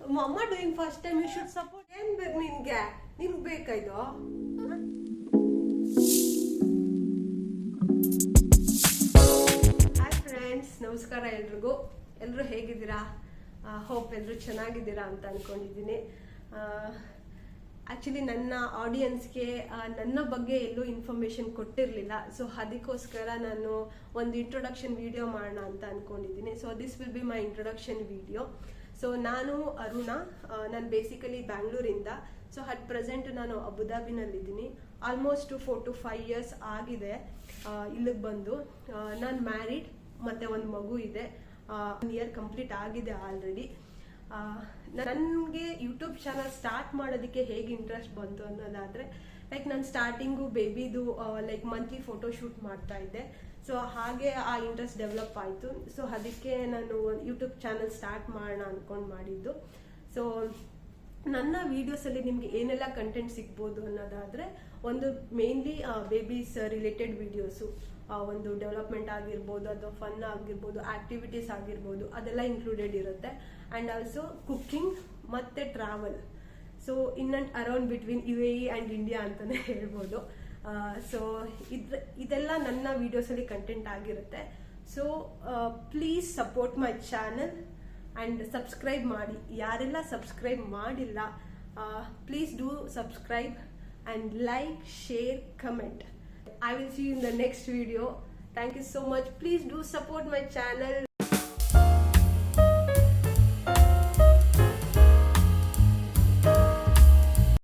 ಅಮ್ಮ doing first time you should support. ಏನ್ ಬೇಕು ನಿನ್ಗೆ ಬೇಕಾ ಇದು? ಹಾಯ್ ಫ್ರೆಂಡ್ಸ್, ನಮಸ್ಕಾರ ಎಲ್ರಿಗೂ. ಎಲ್ಲರೂ ಹೇಗಿದ್ದೀರಾ? ಹೋಪ್ ಎಲ್ಲರೂ ಚೆನ್ನಾಗಿದ್ದೀರಾ ಅಂತ ಅನ್ಕೊಂಡಿದ್ದೀನಿ. ಆ್ಯಕ್ಚುಲಿ ನನ್ನ ಆಡಿಯನ್ಸ್ಗೆ ನನ್ನ ಬಗ್ಗೆ ಎಲ್ಲೂ ಇನ್ಫಾರ್ಮೇಷನ್ ಕೊಟ್ಟಿರಲಿಲ್ಲ. ಸೊ ಅದಕ್ಕೋಸ್ಕರ ನಾನು ಒಂದು ಇಂಟ್ರೊಡಕ್ಷನ್ ವಿಡಿಯೋ ಮಾಡೋಣ ಅಂತ ಅಂದ್ಕೊಂಡಿದ್ದೀನಿ. So this will be my introduction video. So ನಾನು ಅರುಣಾ, ನಾನು ಬೇಸಿಕಲಿ ಬ್ಯಾಂಗ್ಳೂರಿಂದ. ಸೊ ಅಟ್ ಪ್ರೆಸೆಂಟ್ ನಾನು ಅಬುದಾಬಿನಲ್ಲಿದ್ದೀನಿ. ಆಲ್ಮೋಸ್ಟ್ 4 to 5 years ಆಗಿದೆ ಇಲ್ಲಿಗೆ ಬಂದು. ನಾನು ಮ್ಯಾರಿಡ್ ಮತ್ತು ಒಂದು ಮಗು ಇದೆ. 1 year ಕಂಪ್ಲೀಟ್ ಆಗಿದೆ ಆಲ್ರೆಡಿ. ನನಗೆ ಯೂಟ್ಯೂಬ್ ಚಾನಲ್ ಸ್ಟಾರ್ಟ್ ಮಾಡೋದಕ್ಕೆ ಹೇಗೆ ಇಂಟ್ರೆಸ್ಟ್ ಬಂತು ಅನ್ನೋದಾದರೆ, ಲೈಕ್ ನಾನು ಸ್ಟಾರ್ಟಿಂಗು ಬೇಬಿದು ಲೈಕ್ ಮಂತ್ಲಿ ಫೋಟೋ ಶೂಟ್ ಮಾಡ್ತಾ ಇದ್ದೆ. ಸೊ ಹಾಗೆ ಆ ಇಂಟ್ರೆಸ್ಟ್ ಡೆವಲಪ್ ಆಯಿತು. ಸೊ ಅದಕ್ಕೆ ನಾನು ಯೂಟ್ಯೂಬ್ ಚಾನಲ್ ಸ್ಟಾರ್ಟ್ ಮಾಡೋಣ ಅಂದ್ಕೊಂಡು ಮಾಡಿದ್ದು. ಸೊ ನನ್ನ ವೀಡಿಯೋಸಲ್ಲಿ ನಿಮಗೆ ಏನೆಲ್ಲ ಕಂಟೆಂಟ್ ಸಿಗ್ಬೋದು ಅನ್ನೋದಾದರೆ, ಒಂದು ಮೇನ್ಲಿ ಬೇಬೀಸ್ ರಿಲೇಟೆಡ್ ವೀಡಿಯೋಸು, ಒಂದು ಡೆವಲಪ್ಮೆಂಟ್ ಆಗಿರ್ಬೋದು, ಅಥವಾ ಫನ್ ಆಗಿರ್ಬೋದು, ಆಕ್ಟಿವಿಟೀಸ್ ಆಗಿರ್ಬೋದು, ಅದೆಲ್ಲ ಇನ್ಕ್ಲೂಡೆಡ್ ಇರುತ್ತೆ. ಆ್ಯಂಡ್ ಆಲ್ಸೋ ಕುಕ್ಕಿಂಗ್ ಮತ್ತು travel. So in and around between UAE and India ಅಂತಲೇ ಹೇಳ್ಬೋದು. ಸೊ ಇದೆಲ್ಲ ನನ್ನ ವೀಡಿಯೋಸಲ್ಲಿ ಕಂಟೆಂಟ್ ಆಗಿರುತ್ತೆ. So please support my channel and subscribe ಮಾಡಿ. ಯಾರೆಲ್ಲ ಸಬ್ಸ್ಕ್ರೈಬ್ ಮಾಡಿಲ್ಲ, please do subscribe and like, share, comment. I will see you in the next video. Thank you so much. Please do support my channel.